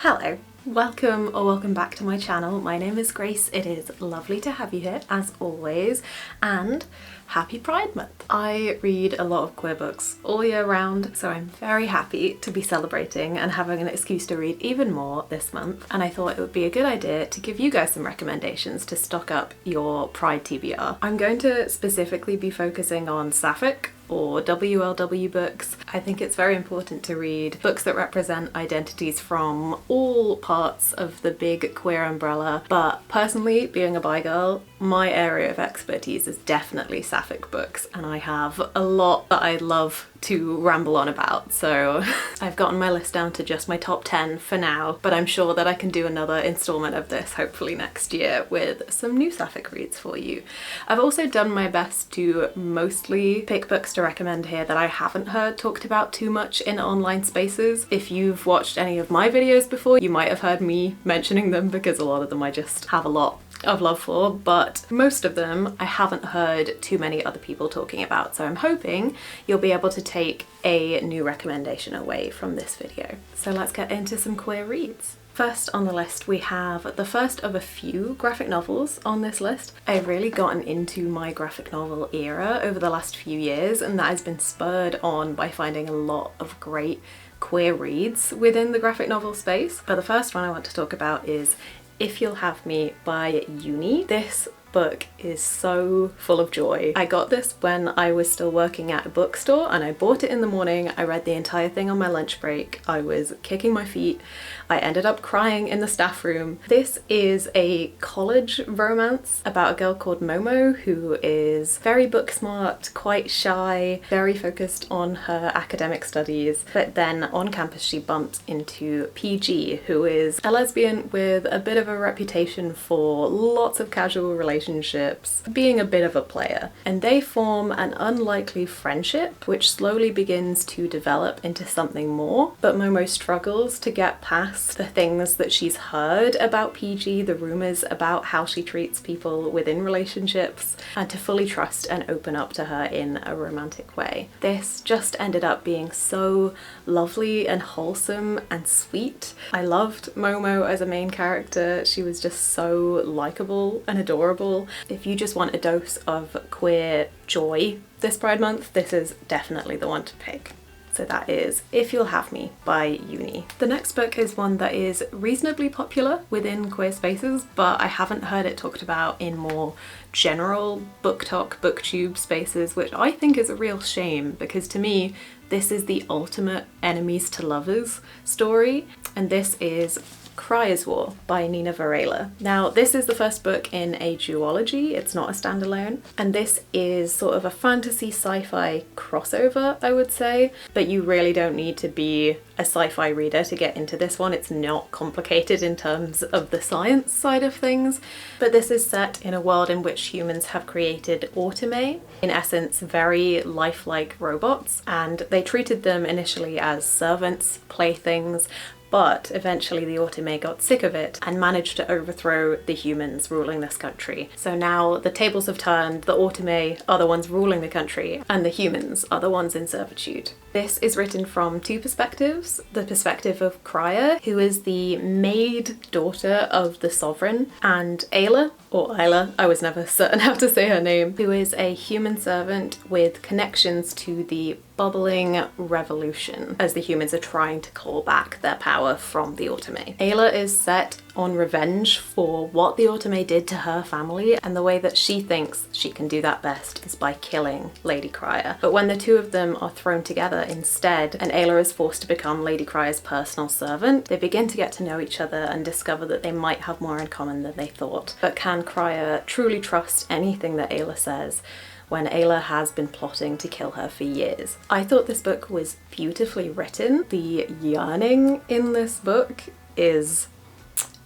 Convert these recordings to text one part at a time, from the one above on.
Hello, welcome back to my channel. My name is Grace. It is lovely to have you here as always, and happy Pride Month. I read a lot of queer books all year round, so I'm very happy to be celebrating and having an excuse to read even more this month, and I thought it would be a good idea to give you guys some recommendations to stock up your Pride TBR. I'm going to specifically be focusing on Sapphic or WLW books. I think it's very important to read books that represent identities from all parts of the big queer umbrella, but personally, being a bi girl, my area of expertise is definitely Sapphic books, and I have a lot that I love to ramble on about, so I've gotten my list down to just my top 10 for now, but I'm sure that I can do another installment of this hopefully next year with some new Sapphic reads for you. I've also done my best to mostly pick books to recommend here that I haven't heard talked about too much in online spaces. If you've watched any of my videos before, you might have heard me mentioning them because a lot of them I just have a lot of love for, but most of them I haven't heard too many other people talking about, so I'm hoping you'll be able to take a new recommendation away from this video. So let's get into some queer reads. First on the list we have the first of a few graphic novels on this list. I've really gotten into my graphic novel era over the last few years, and that has been spurred on by finding a lot of great queer reads within the graphic novel space. But the first one I want to talk about is If You'll Have Me by Uni. This book is so full of joy. I got this when I was still working at a bookstore, and I bought it in the morning. I read the entire thing on my lunch break. I was kicking my feet. I ended up crying in the staff room. This is a college romance about a girl called Momo who is very book smart, quite shy, very focused on her academic studies, but then on campus she bumps into PG, who is a lesbian with a bit of a reputation for lots of casual relationships, being a bit of a player, and they form an unlikely friendship which slowly begins to develop into something more. But Momo struggles to get past the things that she's heard about PG, the rumours about how she treats people within relationships, and to fully trust and open up to her in a romantic way. This just ended up being so lovely and wholesome and sweet. I loved Momo as a main character. She was just so likeable and adorable. If you just want a dose of queer joy this Pride Month, this is definitely the one to pick. So that is If You'll Have Me by Uni. The next book is one that is reasonably popular within queer spaces, but I haven't heard it talked about in more general book talk, booktube spaces, which I think is a real shame, because to me this is the ultimate enemies to lovers story, and this is Cry's War by Nina Varela. Now, this is the first book in a duology, it's not a standalone, and this is sort of a fantasy sci-fi crossover, I would say, but you really don't need to be a sci-fi reader to get into this one. It's not complicated in terms of the science side of things, but this is set in a world in which humans have created autome, in essence very lifelike robots, and they treated them initially as servants, playthings, but eventually the autome got sick of it and managed to overthrow the humans ruling this country. So now the tables have turned, the autome are the ones ruling the country and the humans are the ones in servitude. This is written from two perspectives. The perspective of Crya, who is the maid daughter of the sovereign, and Ayla, or Isla, I was never certain how to say her name, who is a human servant with connections to the bubbling revolution as the humans are trying to claw back their power from the autome. Ayla is set on revenge for what the autome did to her family, and the way that she thinks she can do that best is by killing Lady Crya. But when the two of them are thrown together instead, and Ayla is forced to become Lady Crya's personal servant, they begin to get to know each other and discover that they might have more in common than they thought. But can Crya truly trust anything that Ayla says when Ayla has been plotting to kill her for years? I thought this book was beautifully written. The yearning in this book is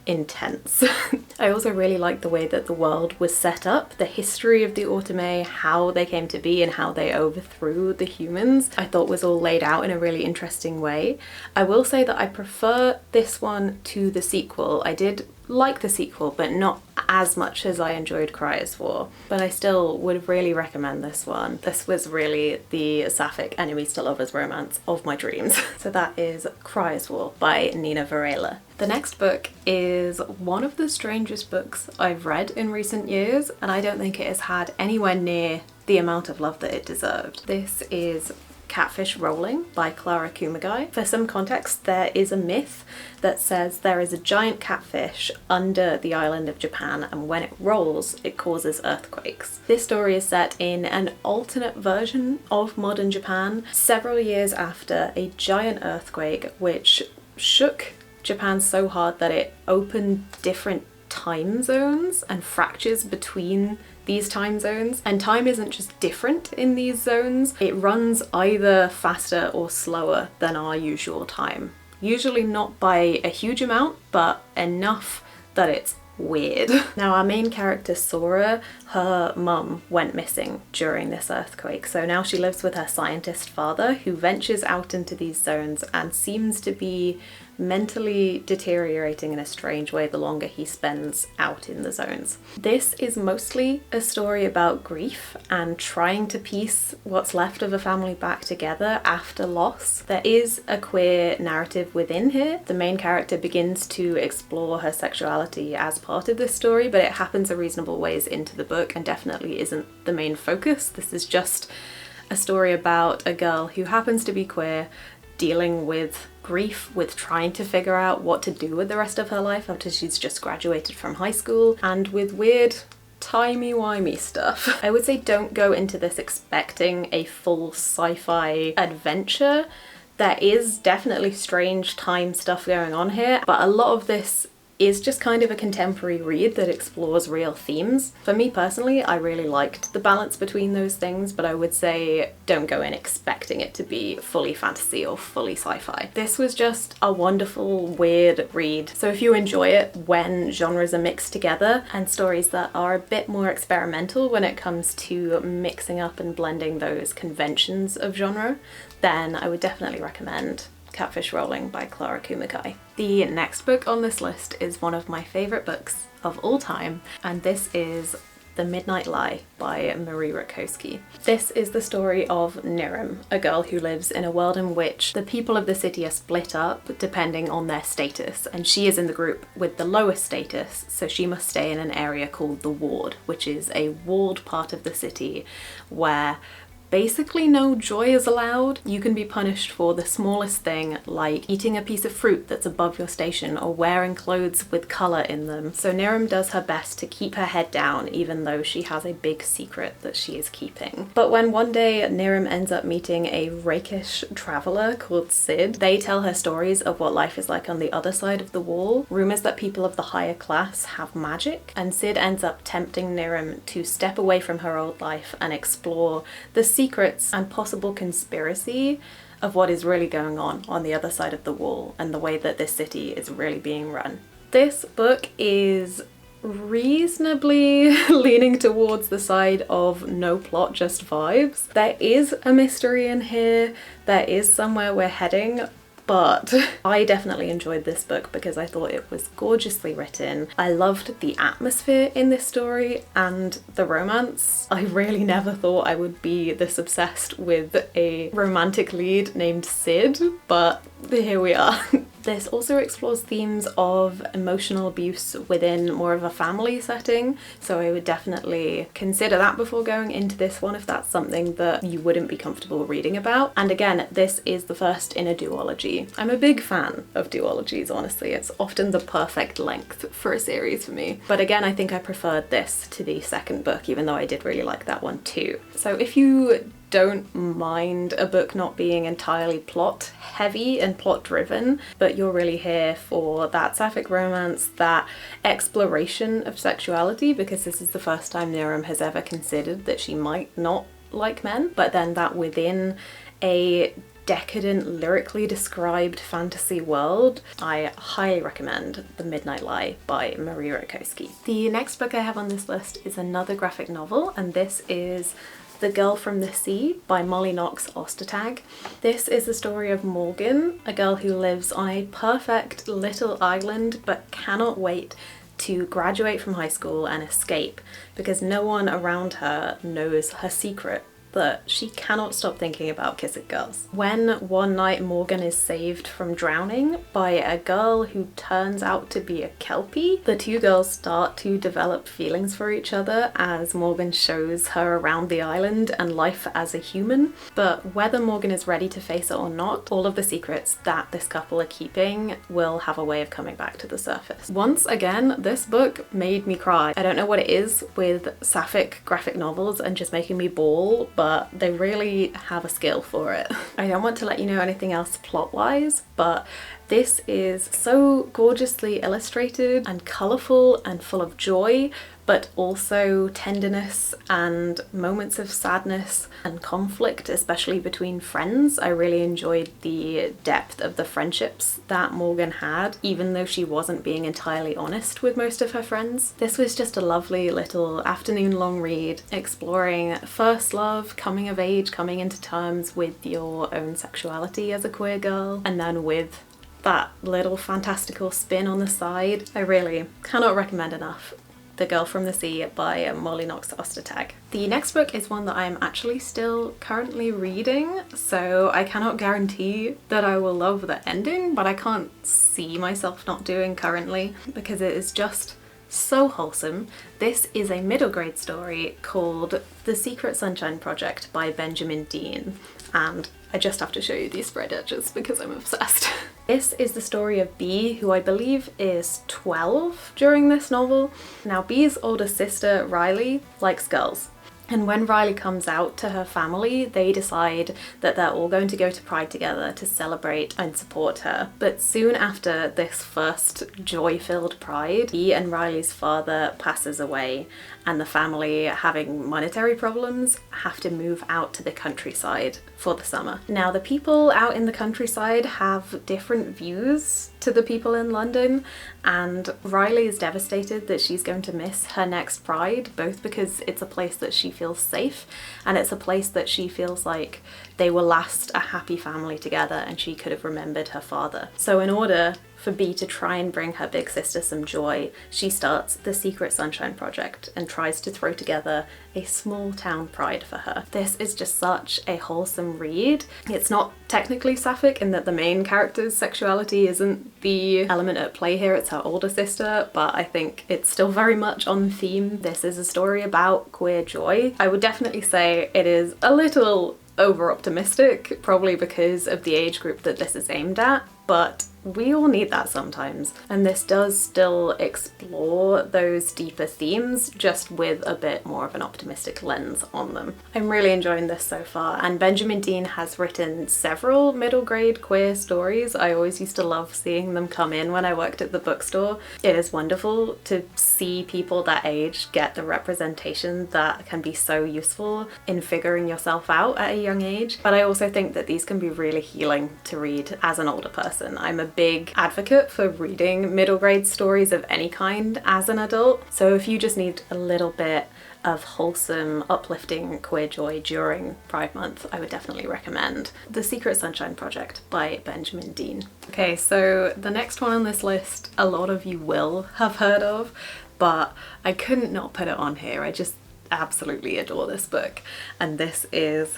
intense. I also really like the way that the world was set up, the history of the autome, how they came to be and how they overthrew the humans. I thought was all laid out in a really interesting way. I will say that I prefer this one to the sequel. I did like the sequel, but not as much as I enjoyed Cry's War, but I still would really recommend this one. This was really the sapphic enemies to lovers romance of my dreams. So that is Cry's War by Nina Varela. The next book is one of the strangest books I've read in recent years, and I don't think it has had anywhere near the amount of love that it deserved. This is Catfish Rolling by Clara Kumagai. For some context, there is a myth that says there is a giant catfish under the island of Japan, and when it rolls, it causes earthquakes. This story is set in an alternate version of modern Japan, several years after a giant earthquake which shook Japan so hard that it opened different time zones and fractures between these time zones. And time isn't just different in these zones, it runs either faster or slower than our usual time. Usually not by a huge amount, but enough that it's weird. Now our main character Sora, her mum went missing during this earthquake, so now she lives with her scientist father, who ventures out into these zones and seems to be mentally deteriorating in a strange way the longer he spends out in the zones. This is mostly a story about grief and trying to piece what's left of a family back together after loss. There is a queer narrative within here. The main character begins to explore her sexuality as part of this story, but it happens a reasonable ways into the book and definitely isn't the main focus. This is just a story about a girl who happens to be queer, dealing with grief, with trying to figure out what to do with the rest of her life after she's just graduated from high school, and with weird timey-wimey stuff. I would say don't go into this expecting a full sci-fi adventure. There is definitely strange time stuff going on here, but a lot of this is just kind of a contemporary read that explores real themes. For me personally, I really liked the balance between those things, but I would say don't go in expecting it to be fully fantasy or fully sci-fi. This was just a wonderful, weird read. So if you enjoy it when genres are mixed together and stories that are a bit more experimental when it comes to mixing up and blending those conventions of genre, then I would definitely recommend Catfish Rolling by Clara Kumagai. The next book on this list is one of my favourite books of all time, and this is The Midnight Lie by Marie Rakowski. This is the story of Nirim, a girl who lives in a world in which the people of the city are split up depending on their status, and she is in the group with the lowest status, so she must stay in an area called the Ward, which is a walled part of the city where basically no joy is allowed. You can be punished for the smallest thing, like eating a piece of fruit that's above your station or wearing clothes with colour in them. So Nirim does her best to keep her head down even though she has a big secret that she is keeping. But when one day Nirim ends up meeting a rakish traveller called Sid, they tell her stories of what life is like on the other side of the wall, rumours that people of the higher class have magic, and Sid ends up tempting Nirim to step away from her old life and explore the secrets and possible conspiracy of what is really going on the other side of the wall and the way that this city is really being run. This book is reasonably leaning towards the side of no plot, just vibes. There is a mystery in here, there is somewhere we're heading, but I definitely enjoyed this book because I thought it was gorgeously written. I loved the atmosphere in this story and the romance. I really never thought I would be this obsessed with a romantic lead named Sid, but here we are. This also explores themes of emotional abuse within more of a family setting, so I would definitely consider that before going into this one if that's something that you wouldn't be comfortable reading about. And again, this is the first in a duology. I'm a big fan of duologies, honestly. It's often the perfect length for a series for me. But again, I think I preferred this to the second book, even though I did really like that one too. So if you don't mind a book not being entirely plot heavy and plot driven, but you're really here for that sapphic romance, that exploration of sexuality, because this is the first time Nirim has ever considered that she might not like men, but then that within a decadent, lyrically described fantasy world, I highly recommend The Midnight Lie by Marie Rakowski. The next book I have on this list is another graphic novel, and this is The Girl from the Sea by Molly Knox Ostertag. This is the story of Morgan, a girl who lives on a perfect little island but cannot wait to graduate from high school and escape because no one around her knows her secret that she cannot stop thinking about kissing girls. When one night Morgan is saved from drowning by a girl who turns out to be a Kelpie, the two girls start to develop feelings for each other as Morgan shows her around the island and life as a human. But whether Morgan is ready to face it or not, all of the secrets that this couple are keeping will have a way of coming back to the surface. Once again, this book made me cry. I don't know what it is with sapphic graphic novels and just making me bawl, but they really have a skill for it. I don't want to let you know anything else plot-wise, but this is so gorgeously illustrated and colourful and full of joy, but also tenderness and moments of sadness and conflict, especially between friends. I really enjoyed the depth of the friendships that Morgan had, even though she wasn't being entirely honest with most of her friends. This was just a lovely little afternoon-long read, exploring first love, coming of age, coming into terms with your own sexuality as a queer girl, and then with that little fantastical spin on the side. I really cannot recommend enough The Girl from the Sea by Molly Knox Ostertag. The next book is one that I am actually still currently reading, so I cannot guarantee that I will love the ending, but I can't see myself not doing currently because it is just so wholesome. This is a middle grade story called The Secret Sunshine Project by Benjamin Dean, and I just have to show you these spread edges because I'm obsessed. This is the story of Bee, who I believe is 12 during this novel. Now, Bee's older sister, Riley, likes girls. And when Riley comes out to her family, they decide that they're all going to go to Pride together to celebrate and support her. But soon after this first joy-filled Pride, Bee and Riley's father passes away, and the family, having monetary problems, have to move out to the countryside for the summer. Now, the people out in the countryside have different views to the people in London, and Riley is devastated that she's going to miss her next Pride, both because it's a place that she feels safe and it's a place that she feels like they were last a happy family together and she could have remembered her father. So in order for Bee to try and bring her big sister some joy, she starts the Secret Sunshine Project and tries to throw together a small town pride for her. This is just such a wholesome read. It's not technically sapphic in that the main character's sexuality isn't the element at play here, it's her older sister, but I think it's still very much on theme. This is a story about queer joy. I would definitely say it is a little over-optimistic, probably because of the age group that this is aimed at, but we all need that sometimes. And this does still explore those deeper themes, just with a bit more of an optimistic lens on them. I'm really enjoying this so far, and Benjamin Dean has written several middle grade queer stories. I always used to love seeing them come in when I worked at the bookstore. It is wonderful to see people that age get the representation that can be so useful in figuring yourself out at a young age. But I also think that these can be really healing to read as an older person. I'm a big advocate for reading middle grade stories of any kind as an adult. So if you just need a little bit of wholesome, uplifting queer joy during Pride Month, I would definitely recommend The Secret Sunshine Project by Benjamin Dean. Okay, so the next one on this list, a lot of you will have heard of, but I couldn't not put it on here. I just absolutely adore this book, and this is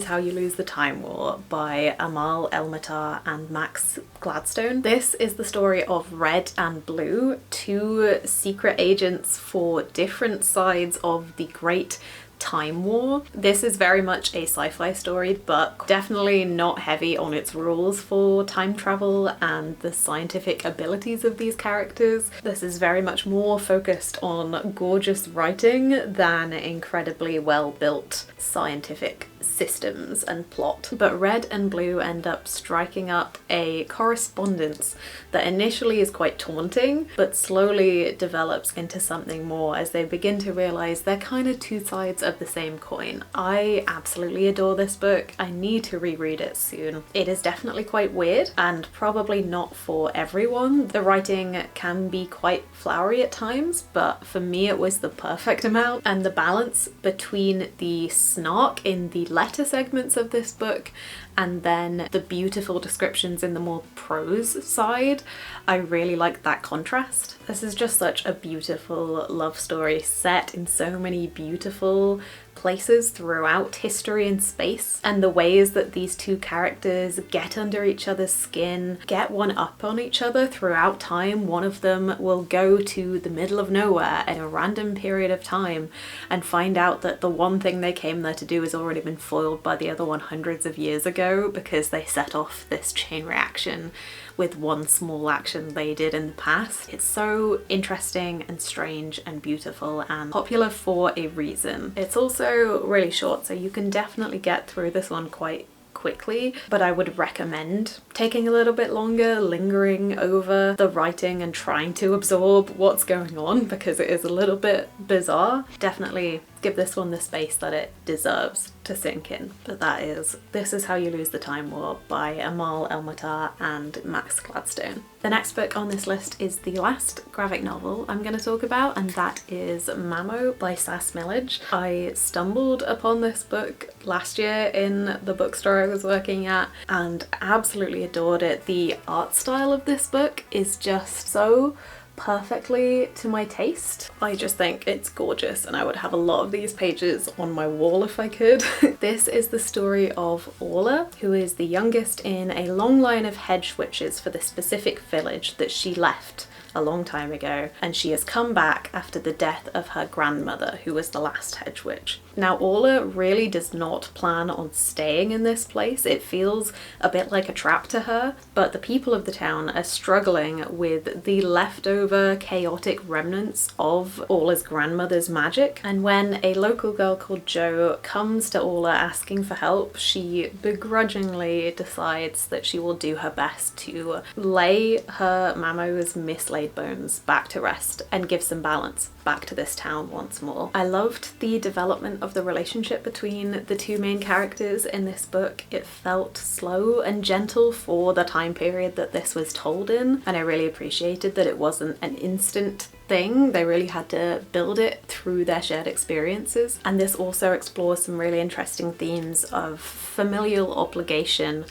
How You Lose the Time War by Amal El-Matar and Max Gladstone. This is the story of Red and Blue, two secret agents for different sides of the Great Time War. This is very much a sci-fi story, but definitely not heavy on its rules for time travel and the scientific abilities of these characters. This is very much more focused on gorgeous writing than incredibly well-built scientific systems and plot. But Red and Blue end up striking up a correspondence that initially is quite taunting, but slowly develops into something more as they begin to realize they're kind of two sides of the same coin. I absolutely adore this book. I need to reread it soon. It is definitely quite weird and probably not for everyone. The writing can be quite flowery at times, but for me it was the perfect amount, and the balance between the snark in the letter segments of this book and then the beautiful descriptions in the more prose side, I really like that contrast. This is just such a beautiful love story set in so many beautiful places throughout history and space, and the ways that these two characters get under each other's skin, get one up on each other throughout time. One of them will go to the middle of nowhere in a random period of time and find out that the one thing they came there to do has already been foiled by the other one hundreds of years ago because they set off this chain reaction with one small action they did in the past. It's so interesting and strange and beautiful and popular for a reason. It's also really short, so you can definitely get through this one quite quickly, but I would recommend taking a little bit longer, lingering over the writing and trying to absorb what's going on because it is a little bit bizarre. Definitely give this one the space that it deserves to sink in. But that is This Is How You Lose the Time Warp by Amal El-Mottar and Max Gladstone. The next book on this list is the last graphic novel I'm going to talk about, and that is Mamo by Sass Millage. I stumbled upon this book last year in the bookstore I was working at and absolutely adored it. The art style of this book is just so perfectly to my taste. I just think it's gorgeous and I would have a lot of these pages on my wall if I could. This is the story of Orla, who is the youngest in a long line of hedge witches for the specific village that she left a long time ago, and she has come back after the death of her grandmother, who was the last hedge witch. Now Orla really does not plan on staying in this place. It feels a bit like a trap to her, but the people of the town are struggling with the leftover chaotic remnants of Orla's grandmother's magic, and when a local girl called Jo comes to Orla asking for help, she begrudgingly decides that she will do her best to lay her Mamo's mislaid bones back to rest and give some balance back to this town once more. I loved the development of the relationship between the two main characters in this book. It felt slow and gentle for the time period that this was told in, and I really appreciated that it wasn't an instant thing. They really had to build it through their shared experiences, and this also explores some really interesting themes of familial obligation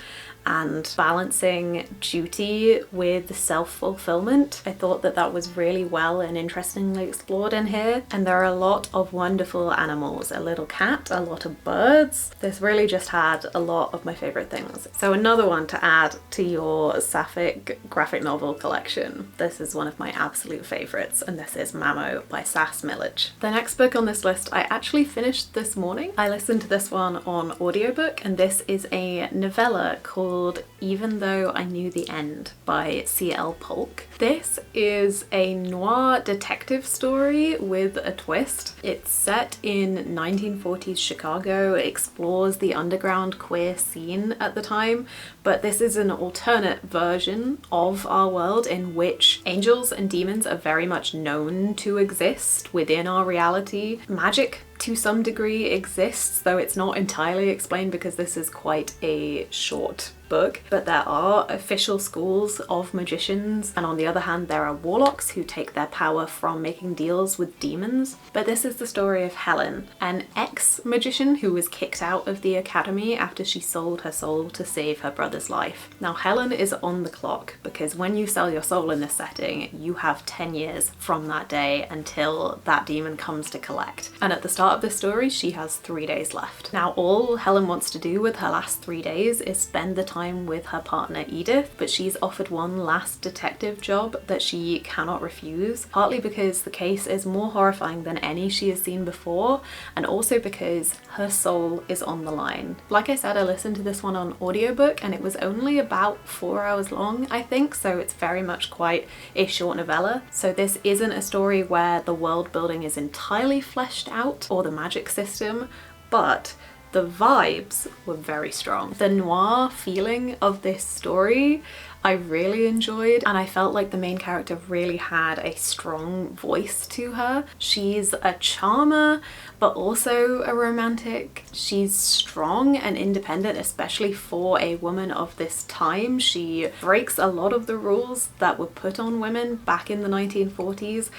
and balancing duty with self-fulfillment. I thought that that was really well and interestingly explored in here, and there are a lot of wonderful animals. A little cat, a lot of birds. This really just had a lot of my favourite things. So another one to add to your sapphic graphic novel collection. This is one of my absolute favourites, and this is Mamo by Sass Millage. The next book on this list I actually finished this morning. I listened to this one on audiobook, and this is a novella called Even Though I Knew the End by C.L. Polk. This is a noir detective story with a twist. It's set in 1940s Chicago. It explores the underground queer scene at the time, but this is an alternate version of our world in which angels and demons are very much known to exist within our reality. Magic to some degree exists, though it's not entirely explained because this is quite a short book, but there are official schools of magicians, and on the other hand there are warlocks who take their power from making deals with demons. But this is the story of Helen, an ex-magician who was kicked out of the academy after she sold her soul to save her brother's life. Now Helen is on the clock because when you sell your soul in this setting, you have 10 years from that day until that demon comes to collect, and at the start of the story she has 3 days left. Now all Helen wants to do with her last 3 days is spend the time with her partner Edith, but she's offered one last detective job that she cannot refuse, partly because the case is more horrifying than any she has seen before, and also because her soul is on the line. Like I said, I listened to this one on audiobook and it was only about 4 hours long, I think, so it's very much quite a short novella. So this isn't a story where the world building is entirely fleshed out or the magic system, but the vibes were very strong. The noir feeling of this story I really enjoyed, and I felt like the main character really had a strong voice to her. She's a charmer, but also a romantic. She's strong and independent, especially for a woman of this time. She breaks a lot of the rules that were put on women back in the 1940s,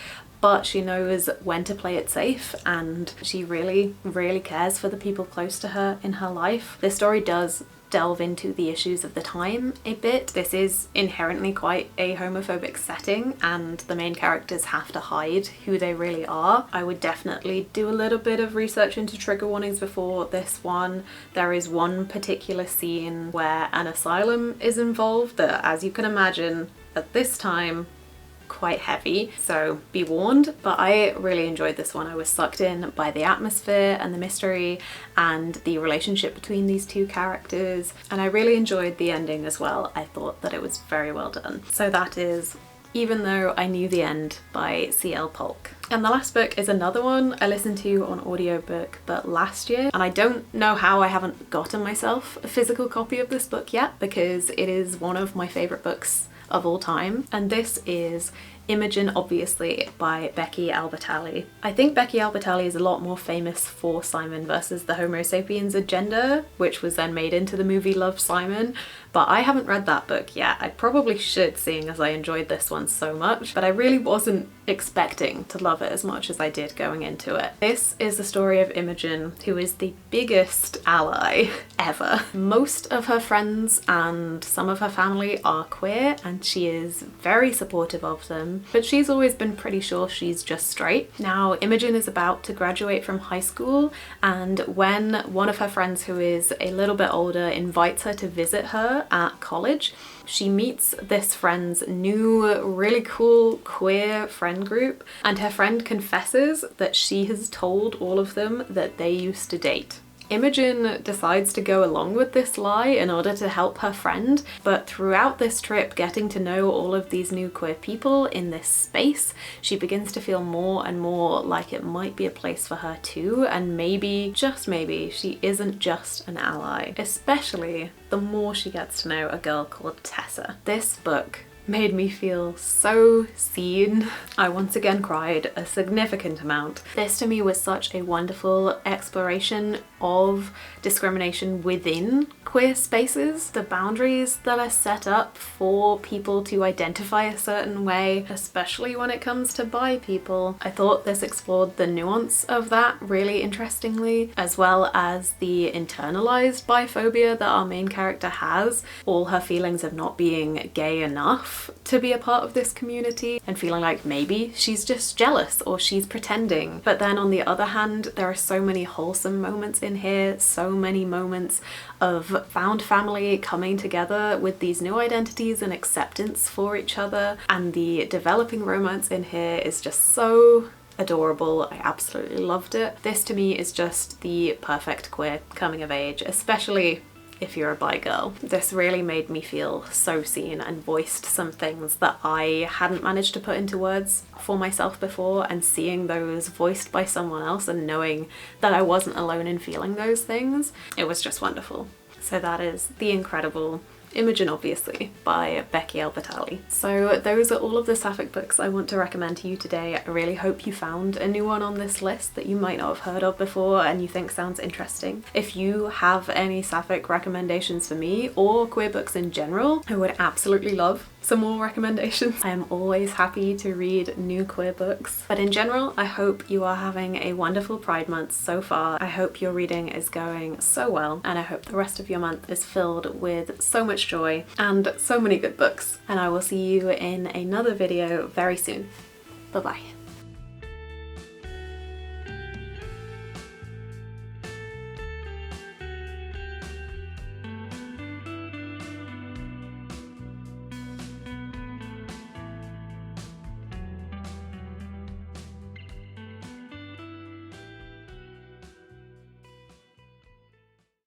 but she knows when to play it safe, and she really cares for the people close to her in her life. This story does delve into the issues of the time a bit. This is inherently quite a homophobic setting and the main characters have to hide who they really are. I would definitely do a little bit of research into trigger warnings before this one. There is one particular scene where an asylum is involved that, as you can imagine, at this time quite heavy, so be warned. But I really enjoyed this one. I was sucked in by the atmosphere and the mystery and the relationship between these two characters, and I really enjoyed the ending as well. I thought that it was very well done. So that is Even Though I Knew the End by C.L. Polk. And the last book is another one I listened to on audiobook but last year, and I don't know how I haven't gotten myself a physical copy of this book yet, because it is one of my favourite books of all time, and this is Imogen, obviously, by Becky Albertalli. I think Becky Albertalli is a lot more famous for Simon versus the Homo sapiens agenda, which was then made into the movie Love, Simon, but I haven't read that book yet. I probably should, seeing as I enjoyed this one so much, but I really wasn't expecting to love it as much as I did going into it. This is the story of Imogen, who is the biggest ally ever. Most of her friends and some of her family are queer, and she is very supportive of them, but she's always been pretty sure she's just straight. Now, Imogen is about to graduate from high school, and when one of her friends who is a little bit older invites her to visit her at college, she meets this friend's new really cool queer friend group, and her friend confesses that she has told all of them that they used to date. Imogen decides to go along with this lie in order to help her friend, but throughout this trip, getting to know all of these new queer people in this space, she begins to feel more and more like it might be a place for her too, and maybe, just maybe, she isn't just an ally, especially the more she gets to know a girl called Tessa. This book made me feel so seen. I once again cried a significant amount. This to me was such a wonderful exploration of discrimination within queer spaces, the boundaries that are set up for people to identify a certain way, especially when it comes to bi people. I thought this explored the nuance of that really interestingly, as well as the internalized biphobia that our main character has, all her feelings of not being gay enough to be a part of this community and feeling like maybe she's just jealous or she's pretending. But then on the other hand, there are so many wholesome moments in here, so many moments of found family coming together with these new identities and acceptance for each other, and the developing romance in here is just so adorable. I absolutely loved it. This to me is just the perfect queer coming of age, especially if you're a bi girl. This really made me feel so seen and voiced some things that I hadn't managed to put into words for myself before, and seeing those voiced by someone else and knowing that I wasn't alone in feeling those things, it was just wonderful. So that is the incredible Imogen, obviously, by Becky Albertalli. So those are all of the sapphic books I want to recommend to you today. I really hope you found a new one on this list that you might not have heard of before and you think sounds interesting. If you have any sapphic recommendations for me, or queer books in general, I would absolutely love some more recommendations. I am always happy to read new queer books. But in general, I hope you are having a wonderful Pride Month so far. I hope your reading is going so well, and I hope the rest of your month is filled with so much joy and so many good books. And I will see you in another video very soon. Bye bye.